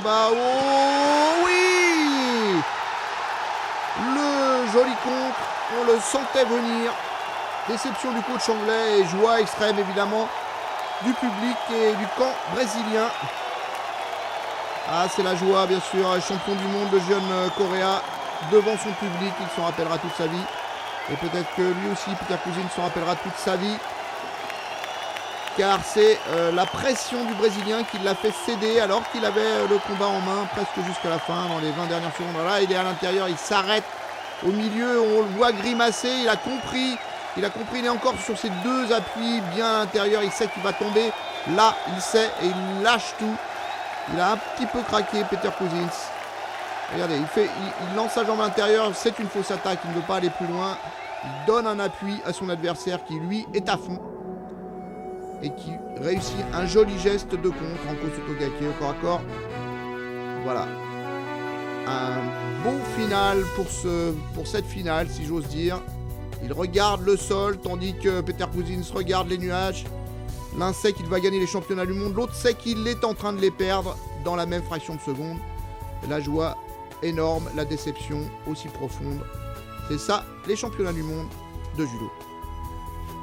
combat. Oh oui! Le joli contre, on le sentait venir. Déception du coach anglais et joie extrême évidemment du public et du camp brésilien. Ah, c'est la joie bien sûr, champion du monde, le jeune Correa devant son public, il s'en rappellera toute sa vie. Et peut-être que lui aussi, Peter Cousin, s'en rappellera toute sa vie. Car c'est la pression du Brésilien qui l'a fait céder alors qu'il avait le combat en main presque jusqu'à la fin, dans les 20 dernières secondes. Voilà, il est à l'intérieur, il s'arrête au milieu, on le voit grimacer, il a compris, il est encore sur ses deux appuis bien à l'intérieur, il sait qu'il va tomber. Là, il sait et il lâche tout. Il a un petit peu craqué, Peter Cousins. Regardez, il lance sa jambe à l'intérieur, c'est une fausse attaque, il ne veut pas aller plus loin. Il donne un appui à son adversaire qui, lui, est à fond. Et qui réussit un joli geste de contre en Kosutogake, au corps à corps. Voilà. Un beau final pour cette finale, si j'ose dire. Il regarde le sol, tandis que Peter Cousins regarde les nuages. L'un sait qu'il va gagner les championnats du monde, l'autre sait qu'il est en train de les perdre dans la même fraction de seconde. La joie énorme, la déception aussi profonde. C'est ça, les championnats du monde de judo.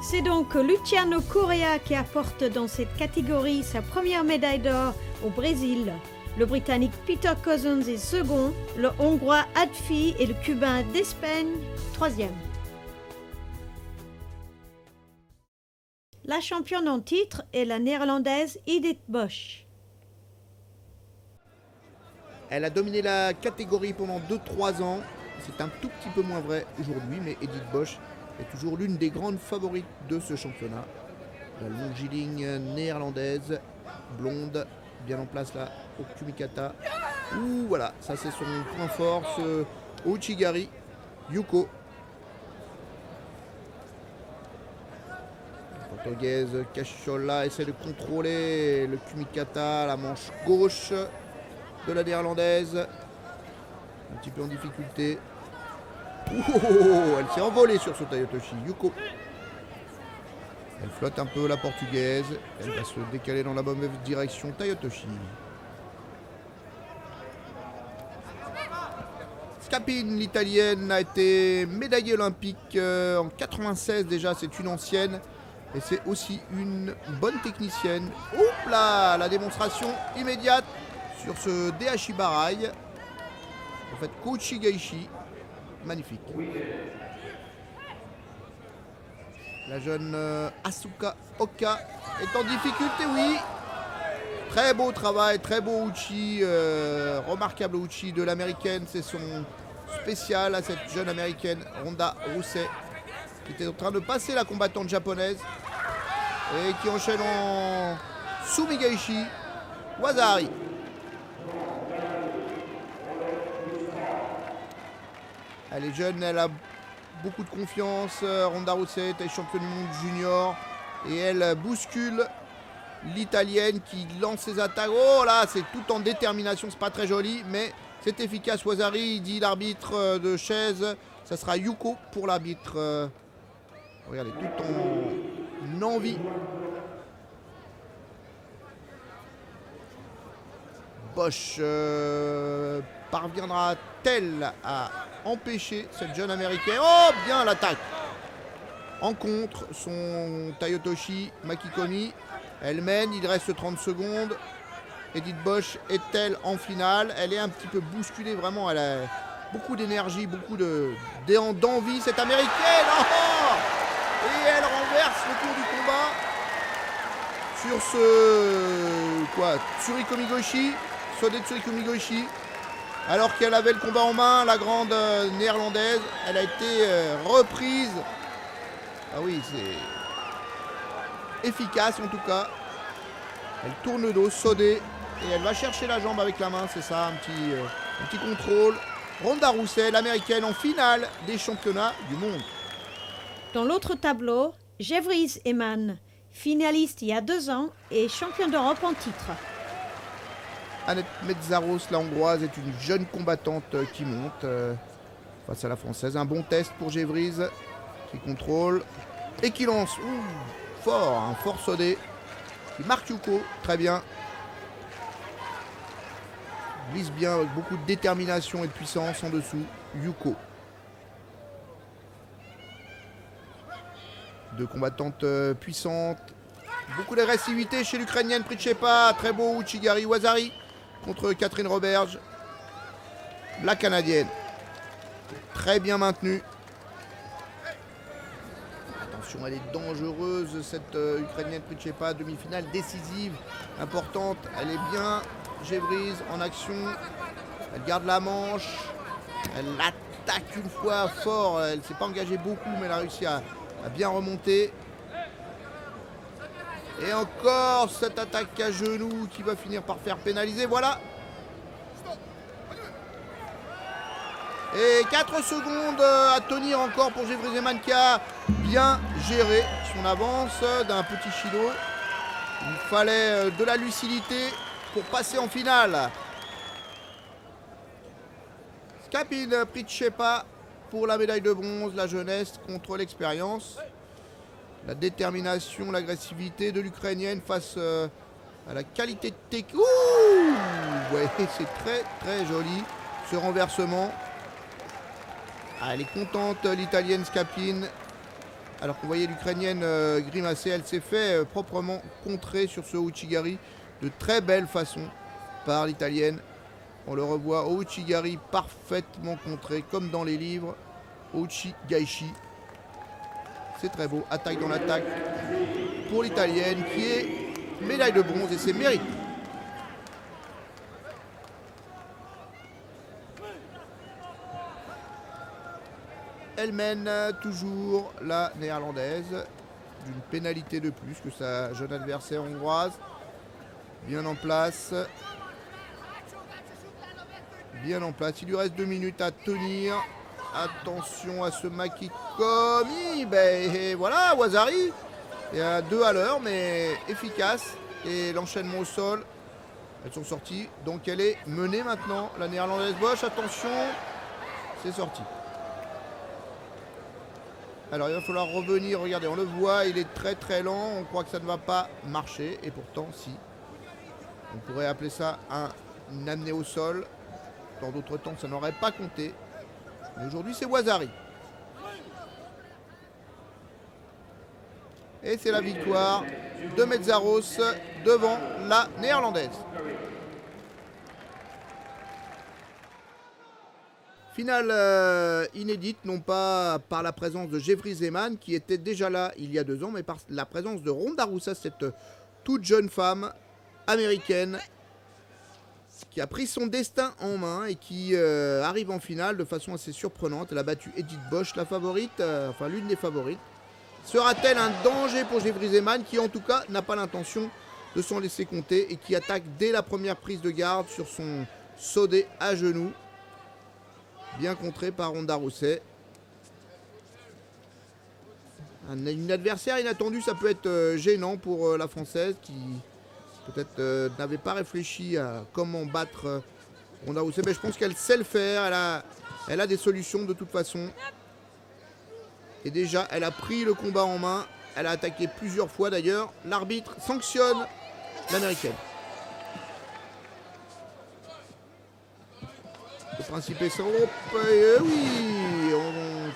C'est donc Luciano Correa qui apporte dans cette catégorie sa première médaille d'or au Brésil. Le Britannique Peter Cousins est second, le Hongrois Adfi et le Cubain Despeigne troisième. La championne en titre est la Néerlandaise Edith Bosch. Elle a dominé la catégorie pendant 2-3 ans. C'est un tout petit peu moins vrai aujourd'hui, mais Edith Bosch est toujours l'une des grandes favorites de ce championnat. La longiligne néerlandaise, blonde, bien en place là, au Kumikata. Ouh, voilà, ça c'est son point fort, ce Ouchigari Yuko. La portugaise Cachola essaie de contrôler le Kumikata, la manche gauche de la néerlandaise. Un petit peu en difficulté. Oh, elle s'est envolée sur ce Tayotoshi. Yuko. Elle flotte un peu la portugaise. Elle va se décaler dans la mauvaise direction. Tayotoshi. Scapin, l'italienne, a été médaillée olympique en 96 déjà. C'est une ancienne. Et c'est aussi une bonne technicienne. Oups là, la démonstration immédiate sur ce Dehashi Barai. En fait, Kouchi Gaishi. Magnifique. La jeune Asuka Oka est en difficulté, oui. Très beau travail, très beau uchi, remarquable uchi de l'américaine. C'est son spécial à cette jeune américaine, Ronda Rousset, qui était en train de passer la combattante japonaise et qui enchaîne en Sumigaishi Wazari. Elle est jeune, elle a beaucoup de confiance. Ronda Rousset est championne du monde junior. Et elle bouscule l'italienne qui lance ses attaques. Oh là, c'est tout en détermination, c'est pas très joli, mais c'est efficace. Wazari, dit l'arbitre de chaise. Ça sera Yuko pour l'arbitre. Regardez, tout en envie. Bosch parviendra-t-elle à empêcher cette jeune américaine? Oh, bien l'attaque! En contre, son Tayotoshi Makikomi. Elle mène, il reste 30 secondes. Edith Bosch est-elle en finale? Elle est un petit peu bousculée, vraiment. Elle a beaucoup d'énergie, beaucoup d'envie, cette américaine. Oh, et elle renverse le cours du combat sur ce Tsurikomi Goshi. Sode Tsurikomi Goshi. Alors qu'elle avait le combat en main, la grande néerlandaise, elle a été reprise. Ah oui, c'est efficace en tout cas. Elle tourne le dos, Sodé, et elle va chercher la jambe avec la main, c'est ça, un petit contrôle. Ronda Rousset, l'américaine, en finale des championnats du monde. Dans l'autre tableau, Jevries Eman, finaliste il y a 2 ans et champion d'Europe en titre. Annette Metzaros, la hongroise, est une jeune combattante qui monte face à la française. Un bon test pour Jevries qui contrôle et qui lance. Fort, un fort Sodé qui marque Yuko, très bien. glisse bien avec beaucoup de détermination et de puissance en dessous. Yuko. Deux combattantes puissantes. Beaucoup d'agressivité chez l'Ukrainienne Pritchepa. Très beau Ouchigari Wazari contre Catherine Roberge. La Canadienne. Très bien maintenue. Attention, elle est dangereuse cette Ukrainienne Pritchepa. Demi-finale décisive, importante. Elle est bien. Jeffries en action. Elle garde la manche. Elle attaque une fois fort. Elle ne s'est pas engagée beaucoup, mais elle a réussi à bien remonter. Et encore cette attaque à genoux qui va finir par faire pénaliser. Voilà. Et 4 secondes à tenir encore pour Jeffries Zeman qui a bien géré son avance d'un petit chilo. Il fallait de la lucidité pour passer en finale. Skapin Pritchepa pour la médaille de bronze, la jeunesse contre l'expérience. La détermination, l'agressivité de l'Ukrainienne face à la qualité technique. Ouh, ouais, c'est très très joli ce renversement. Ah, elle est contente l'Italienne Skapin. Alors qu'on voyait l'Ukrainienne grimacer, elle s'est fait proprement contrer sur ce Ouchigari de très belle façon par l'Italienne. On le revoit, Ouchigari parfaitement contré comme dans les livres. Ouchigaishi. C'est très beau, attaque dans l'attaque pour l'Italienne qui est médaille de bronze et c'est mérité. Elle mène toujours la néerlandaise d'une pénalité de plus que sa jeune adversaire hongroise. Bien en place. Bien en place. Il lui reste 2 minutes à tenir. Attention à ce Makikomi. Et voilà, Wazari. Il y a 2 à l'heure, mais efficace. Et l'enchaînement au sol. Elles sont sorties. Donc elle est menée maintenant. La néerlandaise Bosch. Attention. C'est sorti. Alors il va falloir revenir. Regardez, on le voit. Il est très très lent. On croit que ça ne va pas marcher. Et pourtant, si. On pourrait appeler ça une amenée au sol. Dans d'autres temps, ça n'aurait pas compté. Mais aujourd'hui, c'est Wazari. Et c'est la victoire de Metzaros devant la néerlandaise. Finale inédite, non pas par la présence de Jeffries Zeman, qui était déjà là il y a 2 ans, mais par la présence de Ronda Rousey, cette toute jeune femme américaine qui a pris son destin en main et qui arrive en finale de façon assez surprenante. Elle a battu Edith Bosch, la favorite, enfin l'une des favorites. Sera-t-elle un danger pour Jeffries Zeman qui en tout cas n'a pas l'intention de s'en laisser compter et qui attaque dès la première prise de garde sur son sodé à genoux. Bien contré par Ronda Rousey. Une adversaire inattendue, ça peut être gênant pour la Française qui peut-être n'avait pas réfléchi à comment battre Ronda Rousey. Mais je pense qu'elle sait le faire, elle a des solutions de toute façon. Et déjà, elle a pris le combat en main. Elle a attaqué plusieurs fois d'ailleurs. L'arbitre sanctionne l'américaine. Le principe est simple. Oui, on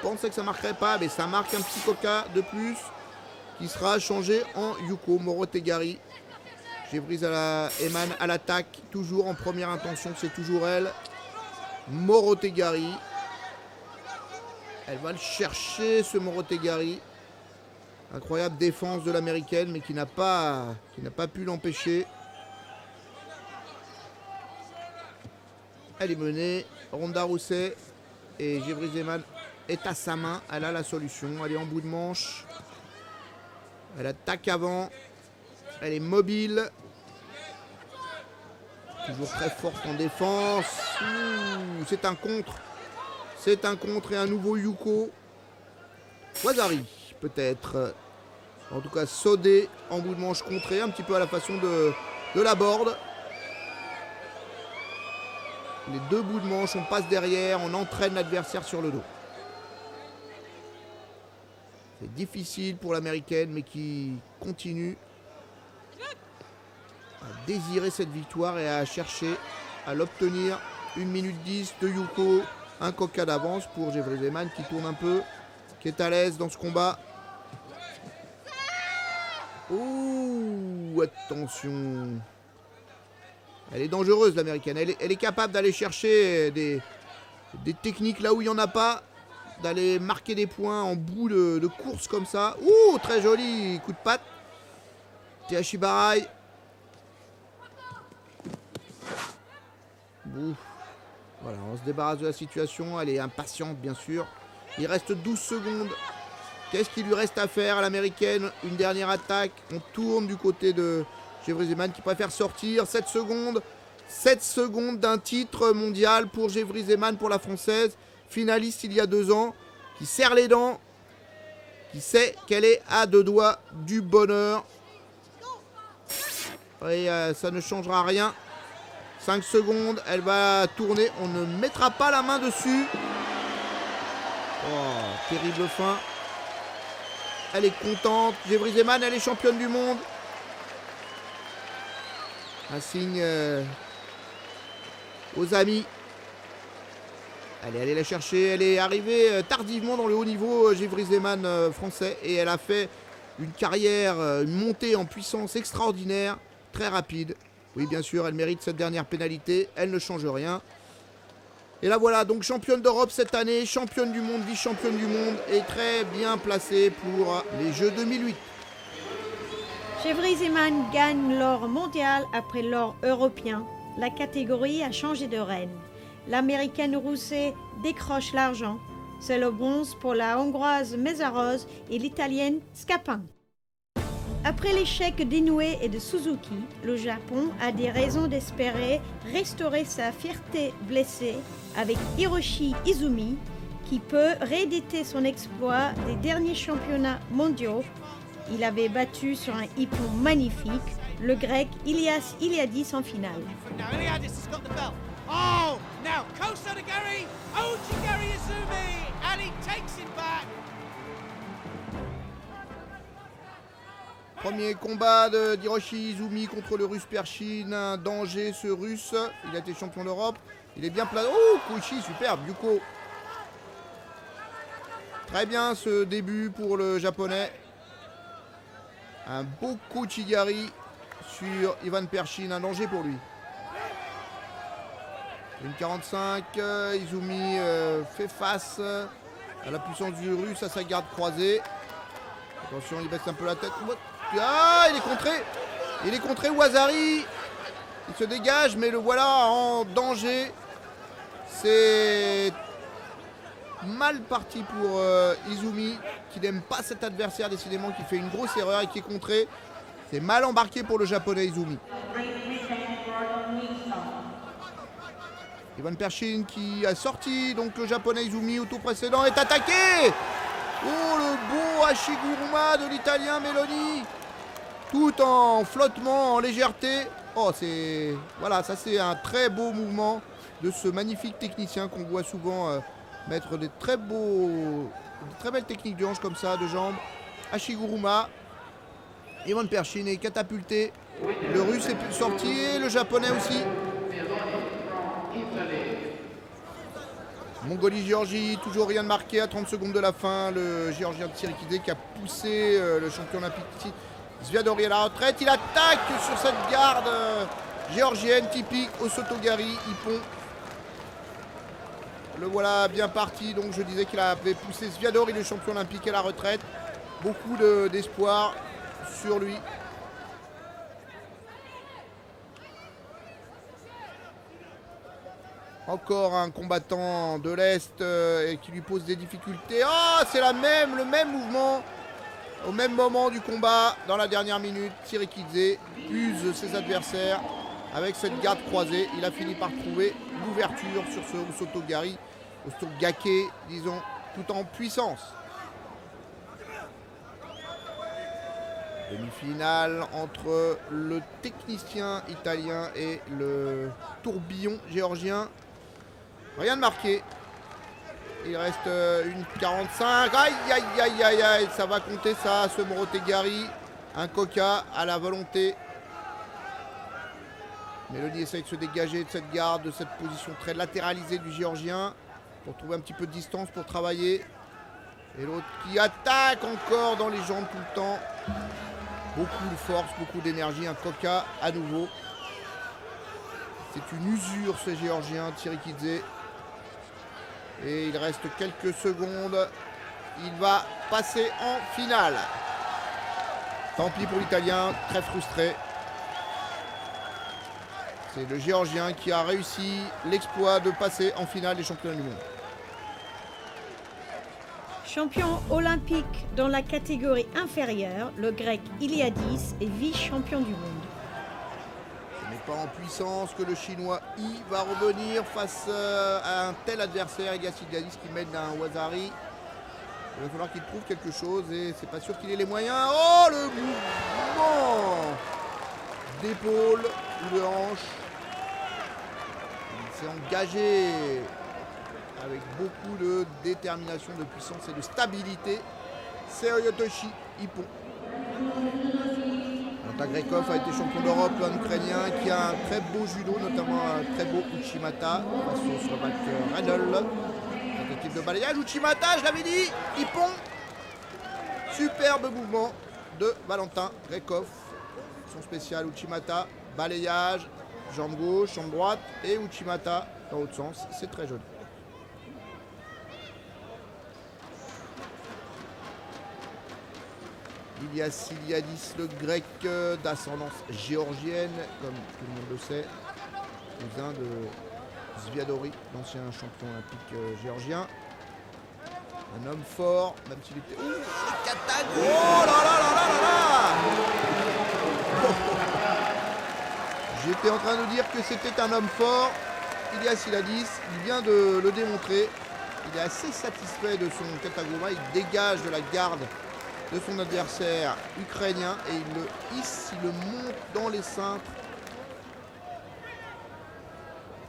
pensait que ça marquerait pas, mais ça marque un petit coca de plus qui sera changé en Yuko Morotegari. Jeffries Zeman à l'attaque, toujours en première intention, c'est toujours elle. Morotegari. Elle va le chercher, ce Morotegari. Incroyable défense de l'américaine, mais qui n'a pas pu l'empêcher. Elle est menée. Ronda Rousey et Jeffries Zeman est à sa main. Elle a la solution. Elle est en bout de manche. Elle attaque avant. Elle est mobile. Toujours très forte en défense. C'est un contre. C'est un contre et un nouveau Yuko. Wazari, peut-être. En tout cas, Sodé en bout de manche contré. Un petit peu à la façon de la board. Les 2 bouts de manche, on passe derrière. On entraîne l'adversaire sur le dos. C'est difficile pour l'américaine, mais qui continue à désirer cette victoire et à chercher à l'obtenir. 1 minute 10 de Yuko. Un coca d'avance pour Jeffrey Zeman qui tourne un peu, qui est à l'aise dans ce combat. Ouh, attention. Elle est dangereuse, l'américaine. Elle est capable d'aller chercher des techniques là où il n'y en a pas, d'aller marquer des points en bout de course comme ça. Ouh, très joli coup de patte. Théachi Barai. Ouf. Voilà, on se débarrasse de la situation. Elle est impatiente, bien sûr. Il reste 12 secondes. Qu'est-ce qu'il lui reste à faire à l'américaine? Une dernière attaque. On tourne du côté de Jeffrey Zeman qui préfère sortir. 7 secondes. 7 secondes d'un titre mondial pour Jeffrey Zeman, pour la française. Finaliste il y a 2 ans. Qui serre les dents. Qui sait qu'elle est à 2 doigts du bonheur. Et ça ne changera rien. 5 secondes, elle va tourner, on ne mettra pas la main dessus. Oh, terrible fin. Elle est contente. Jeffrey Zeman, elle est championne du monde. Un signe aux amis. Elle est allée la chercher, elle est arrivée tardivement dans le haut niveau, Jeffrey Zeman français. Et elle a fait une carrière, une montée en puissance extraordinaire, très rapide. Oui, bien sûr, elle mérite cette dernière pénalité. Elle ne change rien. Et là, voilà, donc championne d'Europe cette année, championne du monde, vice-championne du monde, et très bien placée pour les Jeux 2008. Jeffrey Zeman gagne l'or mondial après l'or européen. La catégorie a changé de reine. L'américaine Rousset décroche l'argent. C'est le bronze pour la hongroise Mészáros et l'italienne Scapin. Après l'échec d'Inoue et de Suzuki, le Japon a des raisons d'espérer restaurer sa fierté blessée avec Hiroshi Izumi, qui peut rééditer son exploit des derniers championnats mondiaux. Il avait battu sur un hippon magnifique le grec Ilias Iliadis en finale. Oh, now Kosodagari, Ojigari Izumi, and he takes it back. Premier combat d'Hiroshi Izumi contre le russe Pershine. Un danger, ce russe. Il a été champion d'Europe. Il est bien placé. Oh, Kouichi, superbe. Yuko. Très bien ce début pour le japonais. Un beau Kouchigari sur Ivan Pershine. Un danger pour lui. Une 45. Izumi fait face à la puissance du russe, à sa garde croisée. Attention, il baisse un peu la tête. Ah, il est contré. Il est contré, Wazari. Il se dégage, mais le voilà en danger. C'est mal parti pour Izumi, qui n'aime pas cet adversaire, décidément, qui fait une grosse erreur et qui est contré. C'est mal embarqué pour le japonais Izumi. Ivan Pershine qui a sorti, donc le japonais Izumi au tour précédent est attaqué. Oh, le beau Hashiguruma de l'italien Meloni. Tout en flottement, en légèreté. Oh, c'est... Voilà, ça c'est un très beau mouvement de ce magnifique technicien qu'on voit souvent mettre des très belles techniques de hanches comme ça, de jambes. Hashiguruma. Ivan Pershine est catapulté. Le russe est sorti et le japonais aussi. Mongolie-Géorgie, toujours rien de marqué à 30 secondes de la fin. Le Géorgien Tsirikidze qui a poussé le champion olympique Zviadori à la retraite. Il attaque sur cette garde géorgienne typique Osotogari, Ippon. Le voilà bien parti. Donc je disais qu'il avait poussé Zviadori, le champion olympique, à la retraite. Beaucoup d'espoir sur lui. Encore un combattant de l'Est qui lui pose des difficultés. Oh, c'est le même mouvement. Au même moment du combat, dans la dernière minute, Tsirikidze use ses adversaires avec cette garde croisée. Il a fini par trouver l'ouverture sur ce Osotogari, Osotogake, disons, tout en puissance. Demi-finale entre le technicien italien et le tourbillon géorgien. Rien de marqué. Il reste une 45. Aïe, aïe, aïe, aïe, aïe. Ça va compter ça, ce Morotegari. Un coca à la volonté Mélanie essaye de se dégager de cette garde, de cette position très latéralisée du Géorgien pour trouver un petit peu de distance pour travailler. Et l'autre qui attaque encore dans les jambes tout le temps. Beaucoup de force, beaucoup d'énergie. Un Coca à nouveau. C'est une usure ce Géorgien, Tsirikidze. Et il reste quelques secondes. Il va passer en finale. Tant pis pour l'Italien, très frustré. C'est le Géorgien qui a réussi l'exploit de passer en finale des championnats du monde. Champion olympique dans la catégorie inférieure, le Grec Iliadis est vice-champion du monde. Ce n'est pas en puissance que le Chinois I va revenir face à un tel adversaire, Elias Iliadis qui mène un Wazari. Il va falloir qu'il trouve quelque chose et c'est pas sûr qu'il ait les moyens. Oh, le mouvement d'épaule ou de hanche. Il s'est engagé avec beaucoup de détermination, de puissance et de stabilité. C'est Ryotoshi Ippon. Grekov a été champion d'Europe, un Ukrainien qui a un très beau judo, notamment un très beau Uchimata face au Slovaque Redl. Tentative de balayage, Uchimata, je l'avais dit, Ippon. Superbe mouvement de Valentin Grekov. Son spécial Uchimata, balayage, jambe gauche, jambe droite et Uchimata dans l'autre sens. C'est très joli. Ilias Iliadis, le grec d'ascendance géorgienne, comme tout le monde le sait, cousin de Zviadori, l'ancien champion olympique géorgien. Un homme fort, même s'il était... Ouh, les katanas. Oh là là là là là là. J'étais en train de dire que c'était un homme fort. Ilias Iliadis, il vient de le démontrer. Il est assez satisfait de son katagoma, il dégage de la garde de son adversaire ukrainien et il le hisse, il le monte dans les cintres.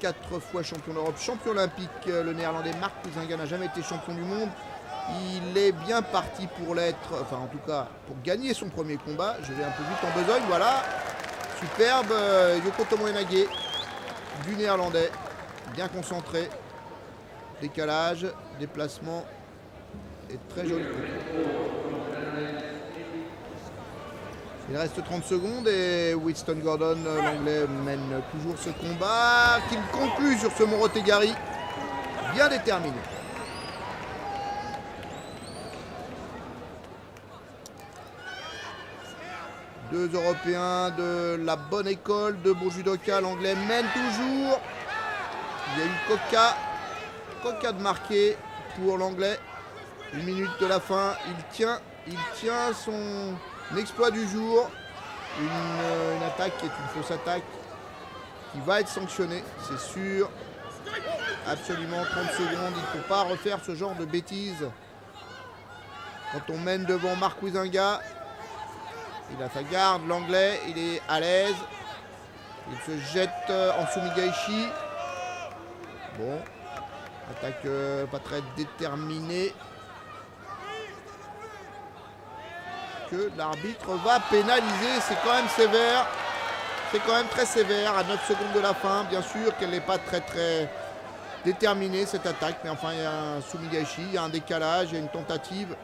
4 fois champion d'Europe, champion olympique, le néerlandais Marc Huizinga n'a jamais été champion du monde. Il est bien parti pour l'être, enfin en tout cas pour gagner son premier combat. Je vais un peu vite en besogne, voilà. Superbe, Yoko Tomoe-Nage du néerlandais, bien concentré. Décalage, déplacement et très joli coup. Il reste 30 secondes et Winston Gordon, l'anglais, mène toujours ce combat qu'il conclut sur ce Morotegari bien déterminé. Deux Européens de la bonne école de beau judoka, l'anglais mène toujours. Il y a eu Coca de marqué pour l'anglais. 1 minute de la fin, il tient son exploit du jour. Une attaque qui est une fausse attaque qui va être sanctionnée, c'est sûr. Absolument 30 secondes, il ne faut pas refaire ce genre de bêtises. Quand on mène devant Marc Huizinga, il a sa garde, l'anglais, il est à l'aise. Il se jette en Sumigaishi. Bon, attaque pas très déterminée. Que l'arbitre va pénaliser, c'est quand même sévère. C'est quand même très sévère à 9 secondes de la fin. Bien sûr qu'elle n'est pas très déterminée cette attaque. Mais enfin, il y a un Sumigaishi, il y a un décalage, il y a une tentative.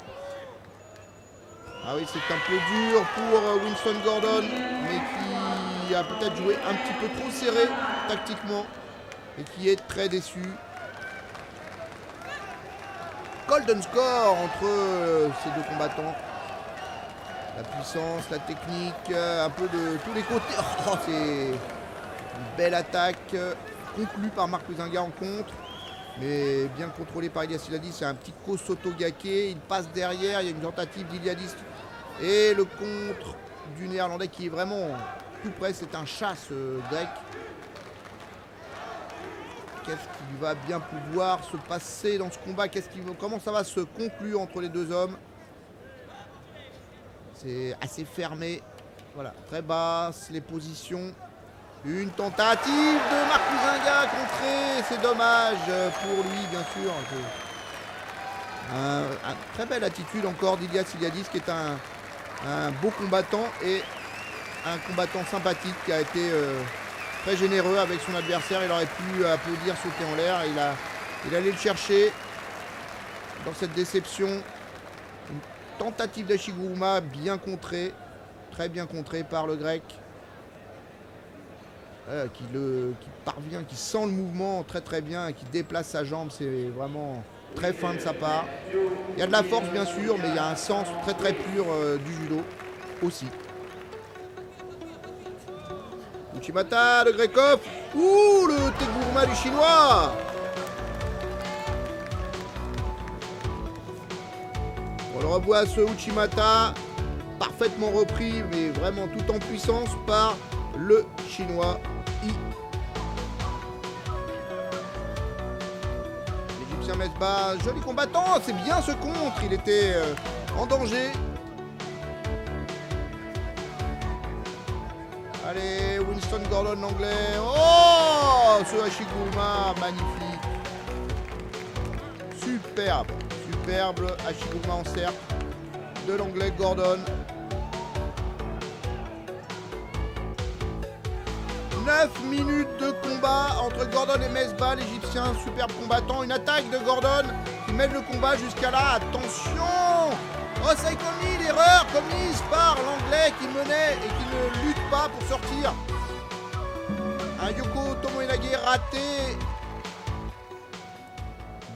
Ah oui, c'est un peu dur pour Winston Gordon, mais qui a peut-être joué un petit peu trop serré tactiquement et qui est très déçu. Golden score entre ces deux combattants. La puissance, la technique, un peu de tous les côtés. Oh, c'est une belle attaque conclue par Marc Huizinga en contre. Mais bien contrôlé par Ilias Iliadis. C'est un petit Kosotogake. Il passe derrière. Il y a une tentative d'Iliadis. Et le contre du néerlandais qui est vraiment tout près. C'est un chat ce grec. Qu'est-ce qui va bien pouvoir se passer dans ce combat? Comment ça va se conclure entre les deux hommes? C'est assez fermé. Voilà, très basse les positions. Une tentative de Marc Huizinga contrée. C'est dommage pour lui, bien sûr. Une très belle attitude encore d'Ilias Iliadis qui est un beau combattant et un combattant sympathique qui a été très généreux avec son adversaire. Il aurait pu applaudir, sauter en l'air. Il allait le chercher dans cette déception. Une tentative d'Ashiguruma bien contrée, très bien contrée par le grec. Qui parvient, qui sent le mouvement très très bien, qui déplace sa jambe, c'est vraiment très fin de sa part. Il y a de la force bien sûr, mais il y a un sens très très pur du judo aussi. Uchimata de Grekov. Ouh, le Teguruma du chinois. On le revoit ce Uchimata, parfaitement repris, mais vraiment tout en puissance par le chinois I. L'Égyptien Mesbah, joli combattant, c'est bien ce contre, il était en danger. Allez, Winston Gordon l'anglais. Oh, ce Ashiguruma, magnifique. Superbe, superbe Ashiguruma en cercle de l'anglais Gordon. 9 minutes de combat entre Gordon et Mesbah, l'Égyptien, superbe combattant. Une attaque de Gordon qui mène le combat jusqu'à là. Attention! Oh, ça est commis, l'erreur commise par l'anglais qui menait et qui ne lutte pas pour sortir. Un Yoko Tomoenage raté.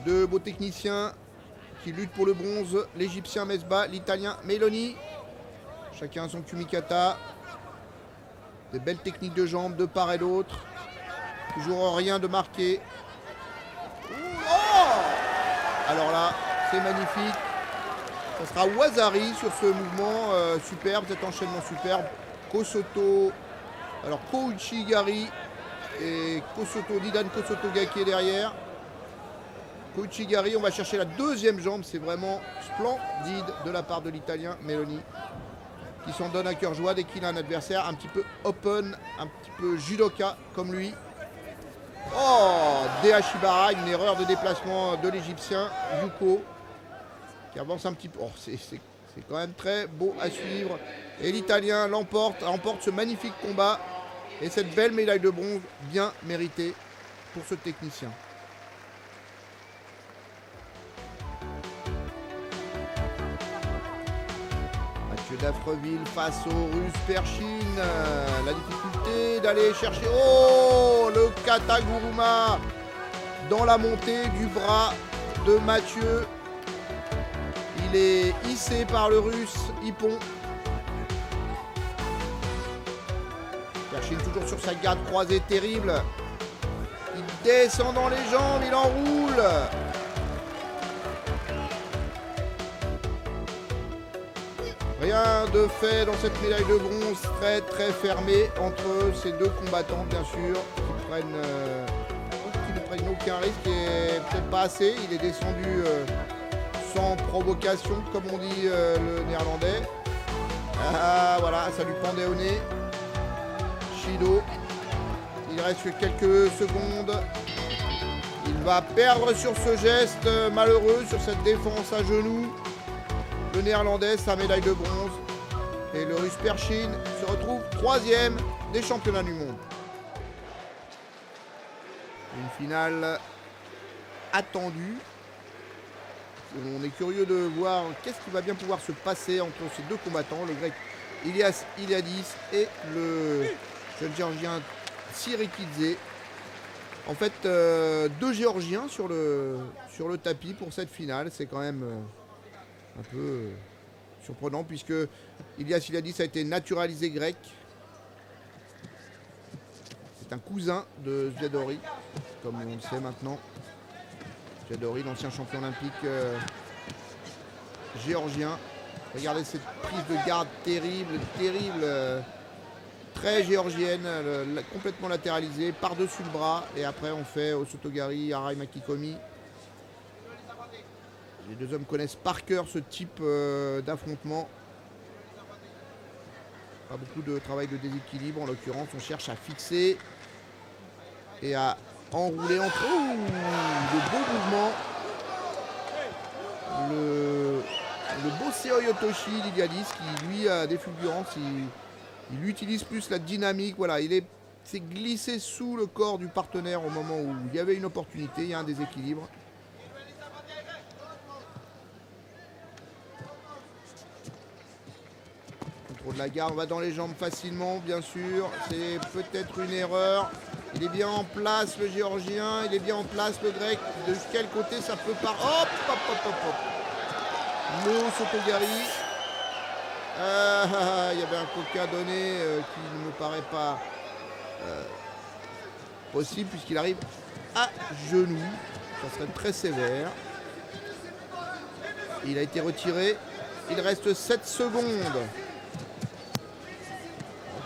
Deux beaux techniciens qui luttent pour le bronze. L'Égyptien Mesbah, l'Italien Meloni. Chacun son kumikata. Des belles techniques de jambes de part et d'autre. Toujours rien de marqué. Oh! Alors là, c'est magnifique. Ça sera Wazari sur ce mouvement superbe, cet enchaînement superbe. Kosoto, alors Kouchigari et Kosoto, Didan Kosoto Gake derrière. Kouchigari, on va chercher la deuxième jambe. C'est vraiment splendide de la part de l'Italien Meloni, qui s'en donne à cœur joie dès qu'il a un adversaire un petit peu open, un petit peu judoka comme lui. Oh, Deashibara, une erreur de déplacement de l'Égyptien Yuko, qui avance un petit peu. Oh, c'est quand même très beau à suivre. Et l'Italien remporte ce magnifique combat et cette belle médaille de bronze bien méritée pour ce technicien. D'Afreville face au Russe Perchine. La difficulté d'aller chercher. Oh, le Kataguruma dans la montée du bras de Mathieu. Il est hissé par le Russe Hippon. Perchine toujours sur sa garde croisée terrible. Il descend dans les jambes, il enroule. Rien de fait dans cette médaille de bronze, très très fermée entre ces deux combattants bien sûr, qui ne prennent aucun risque et peut-être pas assez. Il est descendu sans provocation comme on dit le néerlandais. Ah voilà, ça lui pendait au nez. Shido, il reste quelques secondes. Il va perdre sur ce geste malheureux, sur cette défense à genoux. Le néerlandais, sa médaille de bronze. Et le Russe Perchine se retrouve 3e des championnats du monde. Une finale attendue. On est curieux de voir qu'est-ce qui va bien pouvoir se passer entre ces deux combattants, le grec Ilias Iliadis et le jeune géorgien Tsirikidze. En fait, deux géorgiens sur le tapis pour cette finale. C'est quand même un peu surprenant puisque Ilias Iliadis a été naturalisé grec. C'est un cousin de Zviadori, comme on le sait maintenant. Zviadori, l'ancien champion olympique géorgien. Regardez cette prise de garde terrible, très géorgienne, complètement latéralisée, par-dessus le bras. Et après on fait Osotogari, Arai Makikomi. Les deux hommes connaissent par cœur ce type d'affrontement. Pas beaucoup de travail de déséquilibre en l'occurrence. On cherche à fixer et à enrouler entre eux. De beaux mouvements. Le beau Seo Yotoshi d'Iliadis qui lui a des fulgurances. Il utilise plus la dynamique. Voilà, il est s'est glissé sous le corps du partenaire au moment où il y avait une opportunité. Il y a un déséquilibre. Contrôle de la garde, on va dans les jambes facilement, bien sûr. C'est peut-être une erreur. Il est bien en place, le Géorgien. Il est bien en place, le Grec. De quel côté ça peut pas... Hop, hop, hop, hop, hop. Le Sotogari. Il y avait un coca donné qui ne me paraît pas possible puisqu'il arrive à genoux. Ça serait très sévère. Il a été retiré. Il reste 7 secondes.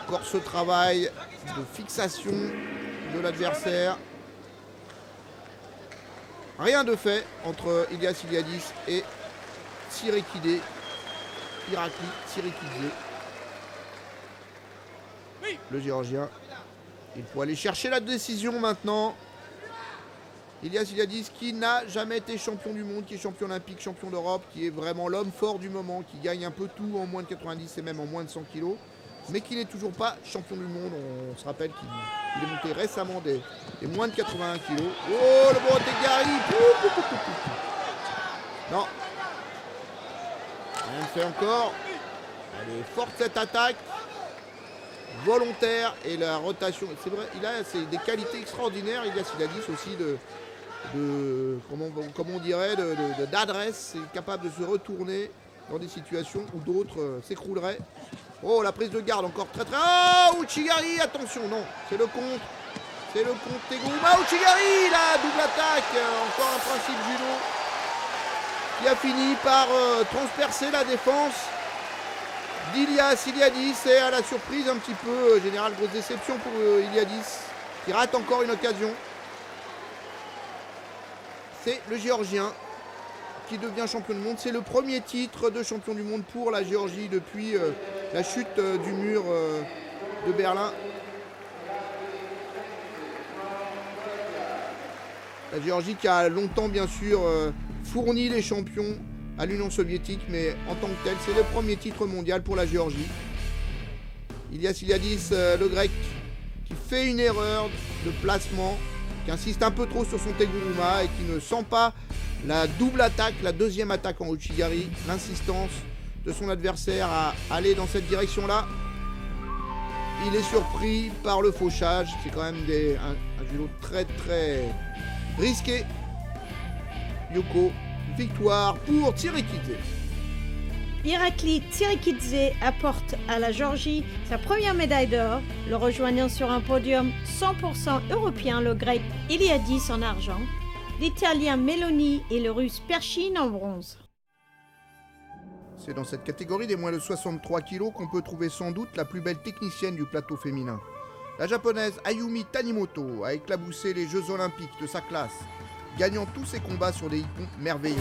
Encore ce travail de fixation de l'adversaire. Rien de fait entre Ilias Iliadis et Tsirekidze. Irakli Tsirekidze. Le Géorgien. Il faut aller chercher la décision maintenant. Ilias Iliadis qui n'a jamais été champion du monde, qui est champion olympique, champion d'Europe, qui est vraiment l'homme fort du moment, qui gagne un peu tout en moins de 90 et même en moins de 100 kilos, mais qui n'est toujours pas champion du monde. On se rappelle qu'il est monté récemment des moins de 81 kilos. Oh, le Boategari. Non. Rien ne fait encore. Elle est forte cette attaque. Volontaire et la rotation. C'est vrai, il a des qualités extraordinaires. Ilias Iliadis aussi comment on dirait, d'adresse. C'est capable de se retourner dans des situations où d'autres s'écrouleraient. Oh, la prise de garde encore très très... Oh, Ouchigari, attention, non, c'est le contre. C'est le contre Teguma. Ouchigari, la double attaque. Encore un principe judo qui a fini par transpercer la défense d'Ilias Iliadis. Et à la surprise un petit peu générale, grosse déception pour Iliadis qui rate encore une occasion. C'est le Géorgien qui devient champion du monde. C'est le premier titre de champion du monde pour la Géorgie depuis la chute du mur de Berlin. La Géorgie qui a longtemps bien sûr fourni les champions à l'Union soviétique, mais en tant que tel, c'est le premier titre mondial pour la Géorgie. Ilias Iliadis, le Grec, qui fait une erreur de placement, qui insiste un peu trop sur son Teguruma et qui ne sent pas la double attaque, la deuxième attaque en Ouchigari, l'insistance de son adversaire à aller dans cette direction-là. Il est surpris par le fauchage. C'est quand même un judo très très risqué. Yoko, victoire pour Tsirekidze. Irakli Tsirekidze apporte à la Géorgie sa première médaille d'or, le rejoignant sur un podium 100% européen, le Grec Iliadis en argent, l'Italien Meloni et le Russe Perchine en bronze. C'est dans cette catégorie des moins de 63 kg qu'on peut trouver sans doute la plus belle technicienne du plateau féminin. La japonaise Ayumi Tanimoto a éclaboussé les Jeux Olympiques de sa classe, gagnant tous ses combats sur des hippons merveilleux.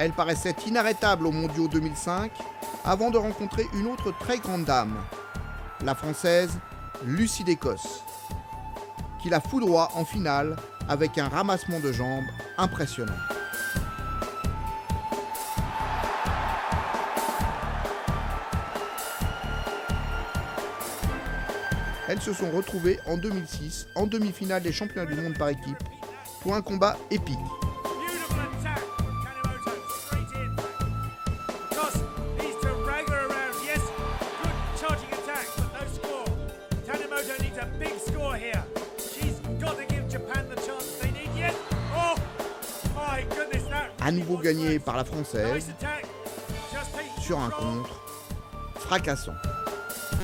Elle paraissait inarrêtable aux mondiaux 2005 avant de rencontrer une autre très grande dame, la française Lucie Descosses, qui la foudroie en finale avec un ramassement de jambes impressionnant. Elles se sont retrouvées en 2006 en demi-finale des championnats du monde par équipe pour un combat épique. À nouveau gagné par la Française sur un contre fracassant.